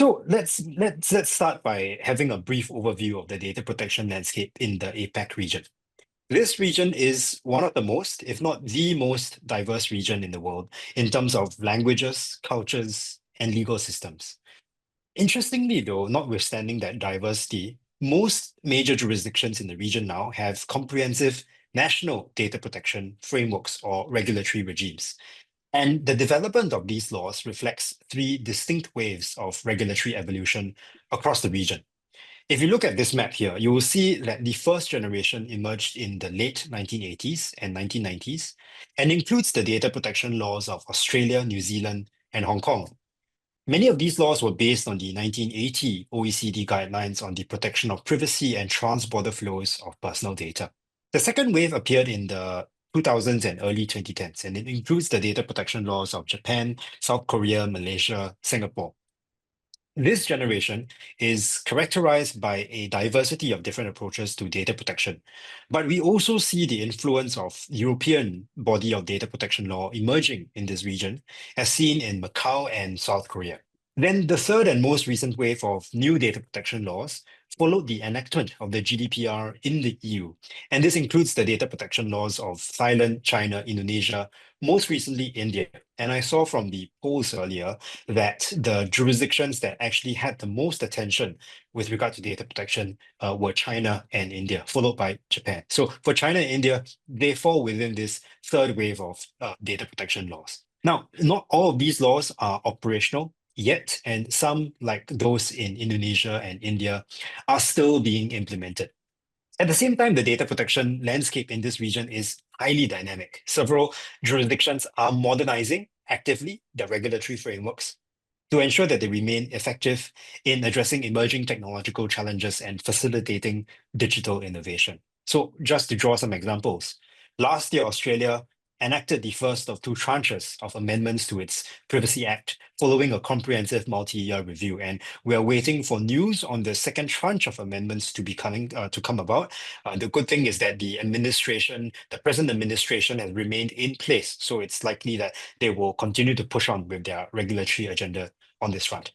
So let's start by having a brief overview of the data protection landscape in the APAC region. This region is one of the most, if not the most diverse region in the world in terms of languages, cultures, and legal systems. Interestingly, though, notwithstanding that diversity, most major jurisdictions in the region now have comprehensive national data protection frameworks or regulatory regimes. And the development of these laws reflects three distinct waves of regulatory evolution across the region. If you look at this map here, you will see that the first generation emerged in the late 1980s and 1990s and includes the data protection laws of Australia, New Zealand, and Hong Kong. Many of these laws were based on the 1980 OECD guidelines on the protection of privacy and trans-border flows of personal data. The second wave appeared in the 2000s and early 2010s, and it includes the data protection laws of Japan, South Korea, Malaysia, Singapore. This generation is characterized by a diversity of different approaches to data protection, but we also see the influence of European body of data protection law emerging in this region, as seen in Macau and South Korea. Then the third and most recent wave of new data protection laws followed the enactment of the GDPR in the EU, and this includes the data protection laws of Thailand, China, Indonesia, most recently India. And I saw from the polls earlier that the jurisdictions that actually had the most attention with regard to data protection were China and India, followed by Japan. So for China and India, they fall within this third wave of data protection laws. Now, not all of these laws are operational yet, and some, like those in Indonesia and India, are still being implemented. At the same time, the data protection landscape in this region is highly dynamic. Several jurisdictions are modernizing actively their regulatory frameworks to ensure that they remain effective in addressing emerging technological challenges and facilitating digital innovation. So, just to draw some examples, last year, Australia enacted the first of two tranches of amendments to its Privacy Act following a comprehensive multi-year review. And we are waiting for news on the second tranche of amendments to be coming to come about. The good thing is that the present administration has remained in place. So it's likely that they will continue to push on with their regulatory agenda on this front.